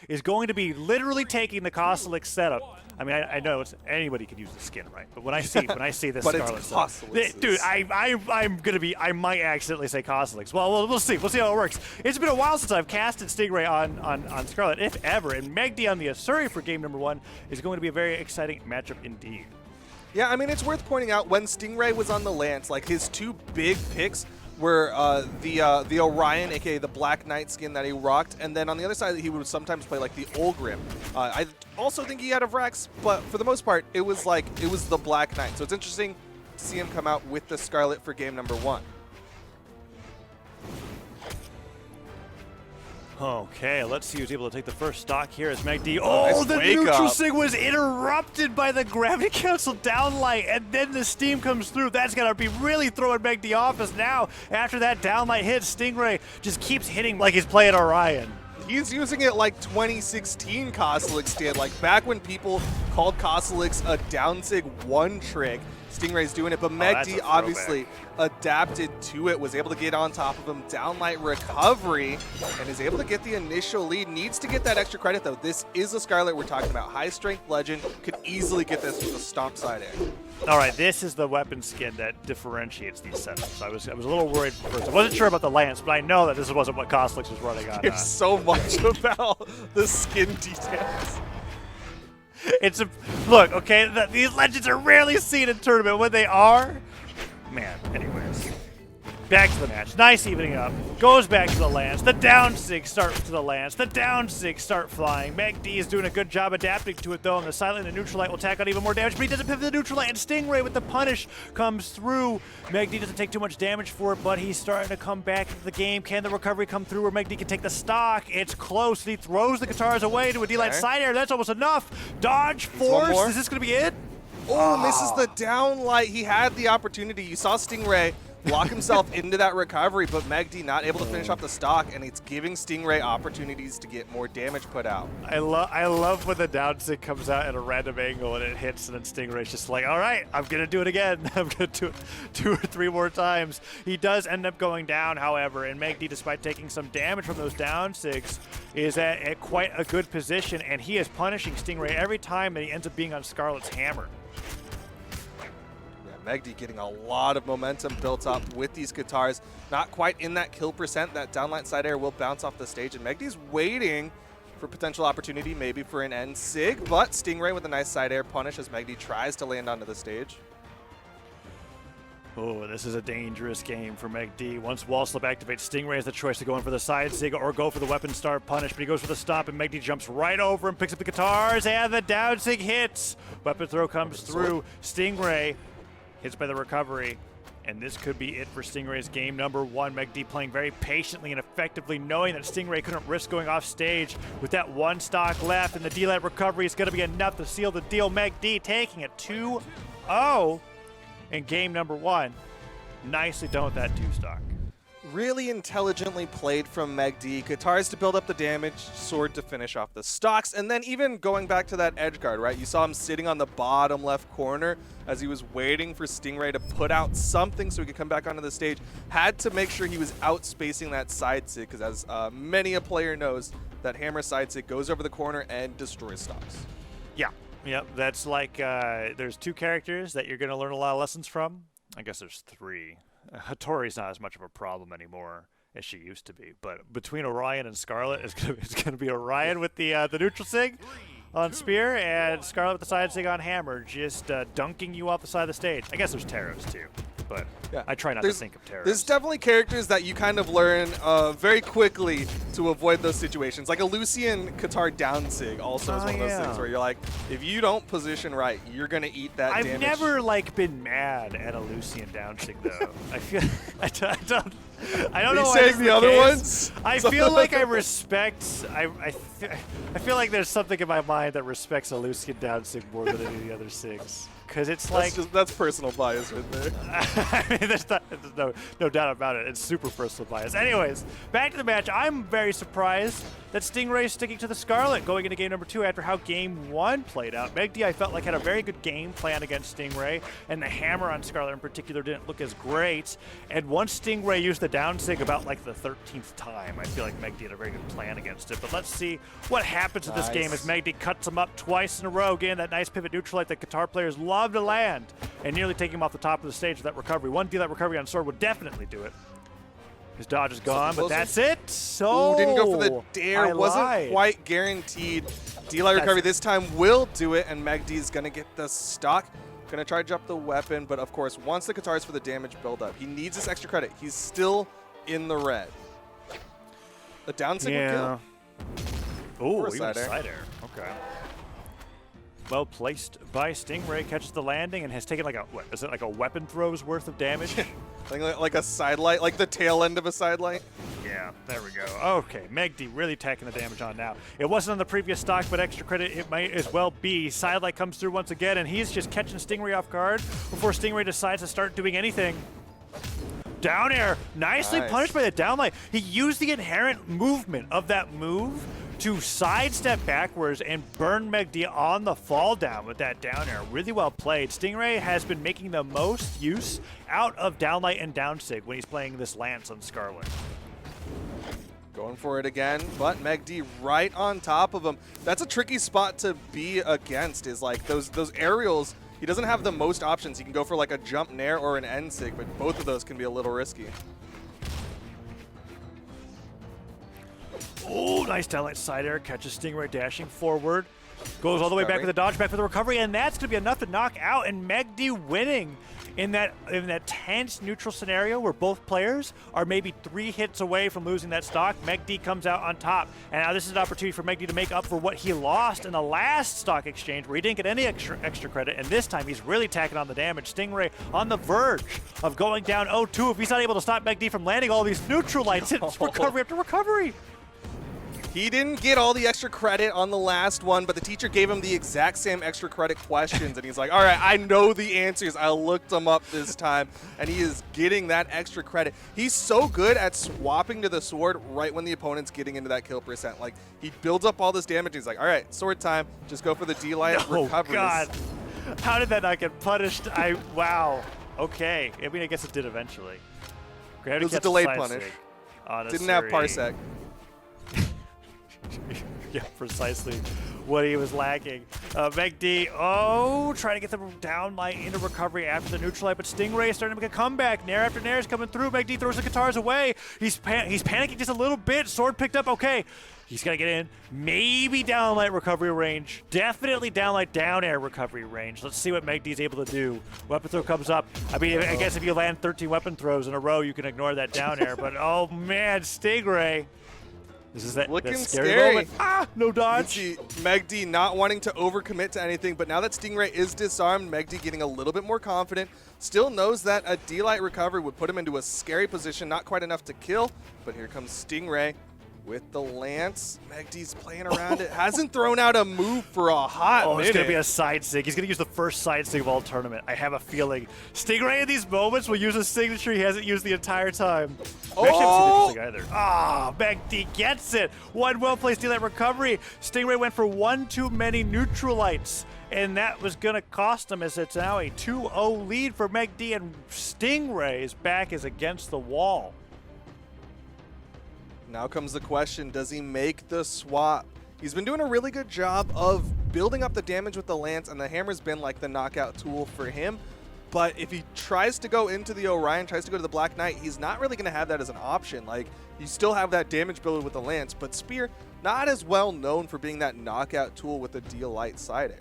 is going to be literally taking the Coslick setup. I mean, I know anybody can use the skin, right? But when I see this but Scarlet it's setup, dude, I might accidentally say Coslicks. Well, we'll see. We'll see how it works. It's been a while since I've casted Stingray on Scarlet, if ever. And MegD on the Asuri for game number 1 is going to be a very exciting matchup indeed. Yeah, I mean, it's worth pointing out when Stingray was on the Lance, like his two big picks were the Orion, aka the Black Knight skin that he rocked, and then on the other side he would sometimes play like the Olgrim. I also think he had a Vrax, but for the most part it was the Black Knight. So it's interesting to see him come out with the Scarlet for game number 1. Okay, let's see who's able to take the first stock here as MegD. Oh, nice the wake neutral up. sig was interrupted by the Gravity Council downlight, and then the steam comes through. That's going to be really throwing MegD off, as now, after that downlight hit, Stingray just keeps hitting like he's playing Orion. He's using it like 2016 Coslick did, like back when people called Coslicks a down sig one trick. Stingray's doing it, but MegD obviously adapted to it, was able to get on top of him, downlight recovery, and is able to get the initial lead. Needs to get that extra credit, though. This is a Scarlet we're talking about. High strength legend, could easily get this with a stomp side air. All right, this is the weapon skin that differentiates these setups. I was a little worried first. I wasn't sure about the Lance, but I know that this wasn't what Coslicks was running on. There's so much about the skin details. It's a look, okay. These legends are rarely seen in tournament. When they are, man. Anyways, back to the match. Nice evening up. Goes back to the Lance. The down sig starts to the Lance. The down sig start flying. MegD is doing a good job adapting to it though. And the silent and neutral light will tack on even more damage, but he doesn't pivot the neutral light. And Stingray with the punish comes through. MegD doesn't take too much damage for it, but he's starting to come back into the game. Can the recovery come through where MegD can take the stock? It's close. He throws the guitars away to a D-light side air. That's almost enough. Dodge force. Is this going to be it? Oh, misses the down light. He had the opportunity. You saw Stingray lock himself into that recovery, but MegD not able to finish off the stock, and it's giving Stingray opportunities to get more damage put out. I love when the down sig comes out at a random angle and it hits, and then Stingray's just like, all right, I'm going to do it again. I'm going to do it 2 or 3 more times. He does end up going down, however, and MegD, despite taking some damage from those down sigs, is at quite a good position, and he is punishing Stingray every time that he ends up being on Scarlet's hammer. MegD getting a lot of momentum built up with these guitars. Not quite in that kill percent. That downlight side air will bounce off the stage, and MegD's waiting for potential opportunity, maybe for an end sig, but Stingray with a nice side air punish as MegD tries to land onto the stage. Oh, this is a dangerous game for MegD. Once wall slip activates, Stingray has the choice to go in for the side sig or go for the weapon star punish, but he goes for the stomp, and MegD jumps right over and picks up the guitars, and the down sig hits. Weapon throw comes through. Stingray hits by the recovery, and this could be it for Stingray's game number 1. MegD playing very patiently and effectively, knowing that Stingray couldn't risk going off stage with that 1 stock left, and the D-light recovery is going to be enough to seal the deal. MegD taking it 2-0 in game number 1. Nicely done with that 2 stock. Really intelligently played from MegD. Guitars to build up the damage, sword to finish off the stocks, and then even going back to that edge guard, right? You saw him sitting on the bottom left corner as he was waiting for Stingray to put out something so he could come back onto the stage. Had to make sure he was outspacing that side sig, because as many a player knows, that hammer side sig goes over the corner and destroys stocks. Yeah, that's like, there's 2 characters that you're going to learn a lot of lessons from. I guess there's 3. Hattori's not as much of a problem anymore as she used to be, but between Orion and Scarlet, it's going to be Orion with the neutral sig on spear and Scarlet with the side sig on hammer, just dunking you off the side of the stage. I guess there's Taros too, but yeah, I try not to think of Taros. There's definitely characters that you kind of learn very quickly to avoid those situations. Like a Lucian Qatar down sig also is one of those things where you're like, if you don't position right, you're going to eat that damage. I've never been mad at a Lucian down sig though. I feel I don't know why saying the other ones? I feel like I respect. I feel like there's something in my mind that respects a Lucian down sig more than any of the other sigs. because it's like that's personal bias right there. I mean, there's no doubt about it. It's super personal bias. Anyways, back to the match. I'm very surprised that Stingray is sticking to the Scarlet going into game number 2 after how game 1 played out. MegD, I felt like, had a very good game plan against Stingray, and the hammer on Scarlet in particular didn't look as great. And once Stingray used the down sig about like the 13th time, I feel like MegD had a very good plan against it. But let's see what happens in this game as MegD cuts him up twice in a row, getting that nice pivot neutralite that Qatar players love to land, and nearly taking him off the top of the stage with that recovery. One D-Light recovery on Sword would definitely do it. His dodge is gone, but that's it. So Ooh, didn't go for the dare. Wasn't quite guaranteed. D-Light recovery this time will do it, and MegD is going to get the stock. Going to charge up the weapon, but of course, once the Qatar's for the damage buildup, he needs this extra credit. He's still in the red. The down sig will kill. Oh, even a side air. Okay. Well placed by Stingray, catches the landing and has taken like a, what, is it like a weapon throw's worth of damage? like a side light, like the tail end of a side light. Yeah, there we go. Okay, MegD really tacking the damage on now. It wasn't on the previous stock, but extra credit it might as well be. Side light comes through once again, and he's just catching Stingray off guard before Stingray decides to start doing anything. Down air, nicely punished by the downlight. He used the inherent movement of that move to sidestep backwards and burn MegD on the fall down with that down air. Really well played. Stingray has been making the most use out of downlight and down sig when he's playing this Lance on Scarlet. Going for it again, but MegD right on top of him. That's a tricky spot to be against, is like those aerials. He doesn't have the most options. He can go for like a jump nair or an end sig, but both of those can be a little risky. Oh, nice downlight side air. Catches Stingray dashing forward. Goes all the way back with the dodge, back for the recovery, and that's going to be enough to knock out. And MegD winning in that tense neutral scenario where both players are maybe 3 hits away from losing that stock. MegD comes out on top. And now this is an opportunity for MegD to make up for what he lost in the last stock exchange where he didn't get any extra credit. And this time he's really tacking on the damage. Stingray on the verge of going down 0-2 if he's not able to stop MegD from landing all these neutral lights. It's recovery after recovery. He didn't get all the extra credit on the last one, but the teacher gave him the exact same extra credit questions, and he's like, all right, I know the answers. I looked them up this time, and he is getting that extra credit. He's so good at swapping to the sword right when the opponent's getting into that kill percent. Like, he builds up all this damage. He's like, all right, sword time. Just go for the D-Light recoveries. Oh, God. How did that not get punished? Wow. Okay. I mean, I guess it did eventually. It was a delayed punish. Didn't have Parsec. Yeah, precisely what he was lacking. MegD, trying to get the down light into recovery after the neutral light, but Stingray is starting to make a comeback. Nair after Nair is coming through. MegD throws the guitars away. He's panicking just a little bit. Sword picked up. Okay, he's got to get in. Maybe down light recovery range. Definitely down light down air recovery range. Let's see what MegD is able to do. Weapon throw comes up. I mean, I guess if you land 13 weapon throws in a row, you can ignore that down air, but oh man, Stingray. This is that scary moment. Ah, no dodge. You can see MegD not wanting to overcommit to anything, but now that Stingray is disarmed, MegD getting a little bit more confident. Still knows that a D-Light recovery would put him into a scary position, not quite enough to kill, but here comes Stingray with the Lance. MegD's playing around it. Hasn't thrown out a move for a hot minute. It's going to be a side sig. He's going to use the first side sig of all tournament. I have a feeling. Stingray in these moments will use a signature he hasn't used the entire time. Oh! Either. MegD gets it. One well-placed D-Light recovery. Stingray went for one too many neutral lights, and that was going to cost him as it's now a 2-0 lead for MegD, and Stingray's back is against the wall. Now comes the question, does he make the swap? He's been doing a really good job of building up the damage with the Lance, and the hammer's been like the knockout tool for him. But if he tries to go into the Orion, tries to go to the Black Knight, he's not really going to have that as an option. Like, you still have that damage build with the Lance, but Spear, not as well known for being that knockout tool with the D-Light side air.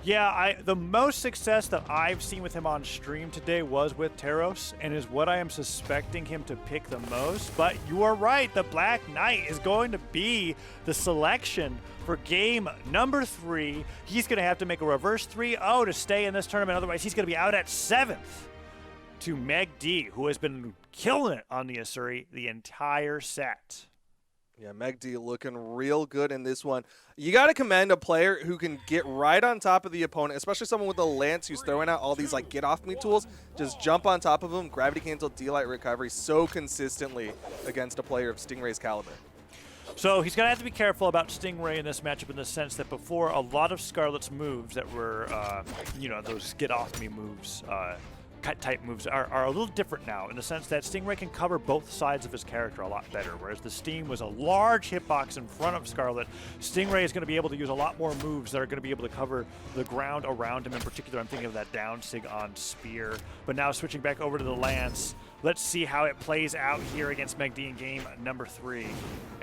Yeah, the most success that I've seen with him on stream today was with Taros, and is what I am suspecting him to pick the most. But you are right, the Black Knight is going to be the selection for game number 3. He's going to have to make a reverse 3-0 to stay in this tournament. Otherwise, he's going to be out at 7th to MegD, who has been killing it on the Asuri the entire set. Yeah, MegD looking real good in this one. You got to commend a player who can get right on top of the opponent, especially someone with a lance who's throwing out all these like get off me tools. Just jump on top of him, gravity cancel, D-Light recovery so consistently against a player of Stingray's caliber. So he's going to have to be careful about Stingray in this matchup in the sense that before a lot of Scarlet's moves that were, you know, those get off me moves, cut type moves are a little different now in the sense that Stingray can cover both sides of his character a lot better, whereas the Steam was a large hitbox in front of Scarlet. Stingray is going to be able to use a lot more moves that are going to be able to cover the ground around him. In particular, I'm thinking of that down sig on Spear. But now switching back over to the Lance, let's see how it plays out here against MegD in game number 3,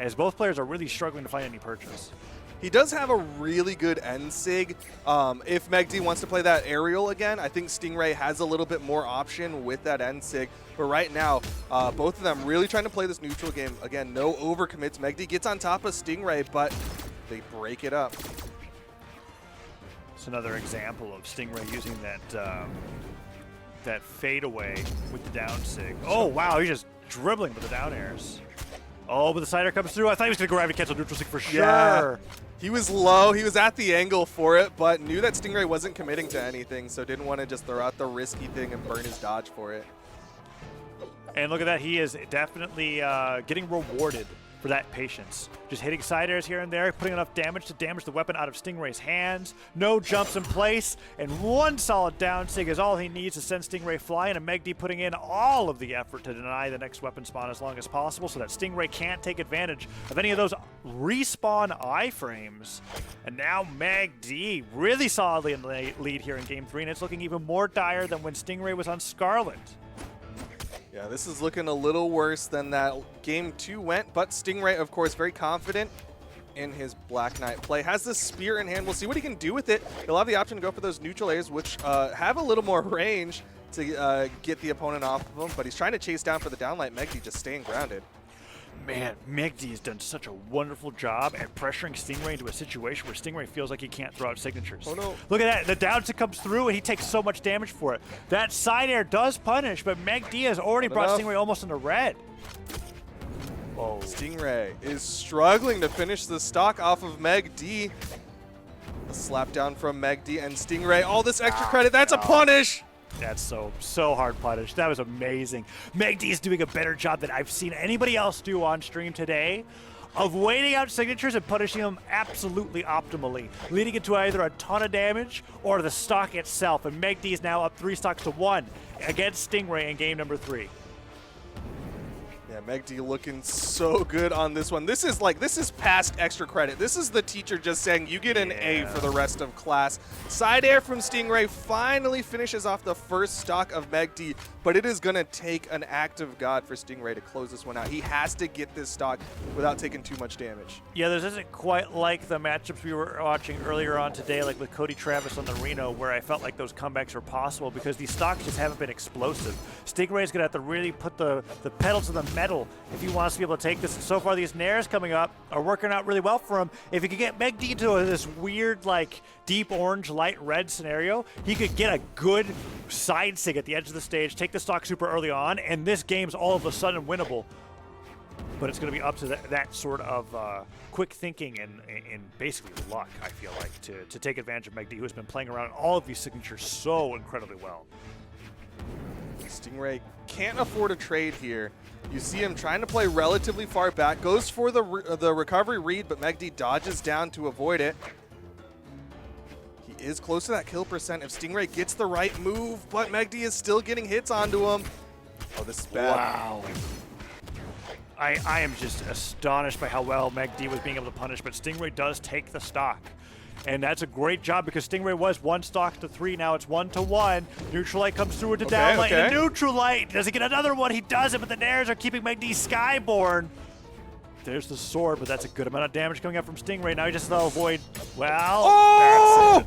as both players are really struggling to find any purchase. He does have a really good end sig. If MegD wants to play that aerial again, I think Stingray has a little bit more option with that end sig. But right now, both of them really trying to play this neutral game. Again, no overcommits. MegD gets on top of Stingray, but they break it up. It's another example of Stingray using that that fadeaway with the down sig. Oh, wow, he's just dribbling with the down airs. Oh, but the side air comes through. I thought he was going to gravity cancel neutral sig for sure. Yeah. He was low. He was at the angle for it, but knew that Stingray wasn't committing to anything, so didn't want to just throw out the risky thing and burn his dodge for it. And look at that. He is definitely getting rewarded for that patience. Just hitting side airs here and there, putting enough damage to damage the weapon out of Stingray's hands. No jumps in place, and one solid down sig is all he needs to send Stingray flying, and MegD putting in all of the effort to deny the next weapon spawn as long as possible so that Stingray can't take advantage of any of those respawn iframes. And now MegD really solidly in the lead here in game 3, and it's looking even more dire than when Stingray was on Scarlet. Yeah, this is looking a little worse than that game 2 went, but Stingray, of course, very confident in his Black Knight play. Has the spear in hand. We'll see what he can do with it. He'll have the option to go for those neutral airs, which have a little more range to get the opponent off of him, but he's trying to chase down for the downlight. MegD just staying grounded. Man, MegD has done such a wonderful job at pressuring Stingray into a situation where Stingray feels like he can't throw out signatures. Oh no. Look at that. The down tick comes through and he takes so much damage for it. That side air does punish, but MegD has already brought Stingray almost into red. Whoa. Stingray is struggling to finish the stock off of MegD. A slap down from MegD and Stingray. All this extra credit. That's a punish. That's so hard punished. That was amazing. MegD is doing a better job than I've seen anybody else do on stream today of waiting out signatures and punishing them absolutely optimally, leading into either a ton of damage or the stock itself. And MegD is now up 3 stocks to 1 against Stingray in game number 3. Yeah, MegD looking so good on this one. This is past extra credit. This is the teacher just saying you get an A for the rest of class. Side air from Stingray finally finishes off the first stock of MegD, but it is going to take an act of God for Stingray to close this one out. He has to get this stock without taking too much damage. Yeah, this isn't quite like the matchups we were watching earlier on today, like with Cody Travis on the Reno, where I felt like those comebacks were possible because these stocks just haven't been explosive. Stingray's going to have to really put the pedal to the metal if he wants to be able to take this. And so far, these nairs coming up are working out really well for him. If he could get MegD to this weird, like, deep orange, light red scenario, he could get a good side sig at the edge of the stage, take the stock super early on, and this game's all of a sudden winnable. But it's going to be up to that sort of quick thinking and basically luck, I feel like, to take advantage of MegD, who has been playing around all of these signatures so incredibly well. Stingray can't afford a trade here. You see him trying to play relatively far back, goes for the recovery read, but MegD dodges down to avoid it. He is close to that kill percent if Stingray gets the right move, but MegD is still getting hits onto him. Oh, this is bad. Wow. I am just astonished by how well MegD was being able to punish, but Stingray does take the stock. And that's a great job because Stingray was 1 stock to 3. Now it's 1 to 1. Neutral light comes through with the down light. And the neutral light. Does he get another one? He does it, but the nairs are keeping MegD skyborne. There's the sword, but that's a good amount of damage coming up from Stingray. Now he just has to avoid. Well, that's it.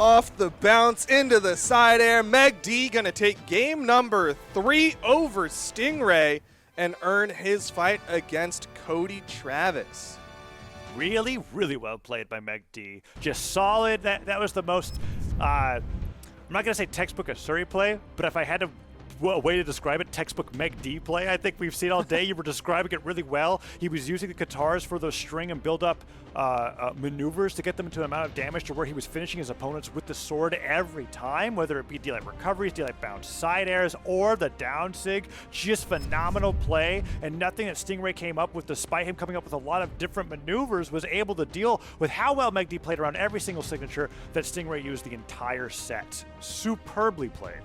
Off the bounce into the side air. MegD gonna take game number 3 over Stingray and earn his fight against Cody Travis. Really, really well played by MegD. Just solid. That was the most, I'm not going to say textbook Asuri play, but if I had to a way to describe it, textbook MegD play, I think we've seen all day. You were describing it really well. He was using the guitars for those string and build up maneuvers to get them into an amount of damage to where he was finishing his opponents with the sword every time, whether it be D-Light recoveries, D-Light bounce side airs, or the down sig. Just phenomenal play, and nothing that Stingray came up with, despite him coming up with a lot of different maneuvers, was able to deal with how well MegD played around every single signature that Stingray used the entire set. Superbly played.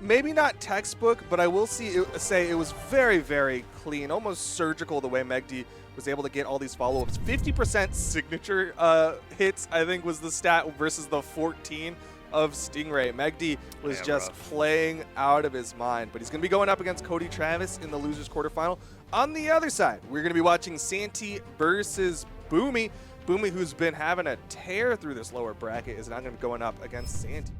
Maybe not textbook, but I will say it was very, very clean, almost surgical the way MegD was able to get all these follow-ups. 50% signature hits, I think, was the stat versus the 14 of Stingray. MegD was just playing out of his mind, but he's going to be going up against Cody Travis in the losers quarterfinal. On the other side, we're going to be watching Santi versus Boomy. Boomy, who's been having a tear through this lower bracket, is now going to be going up against Santi.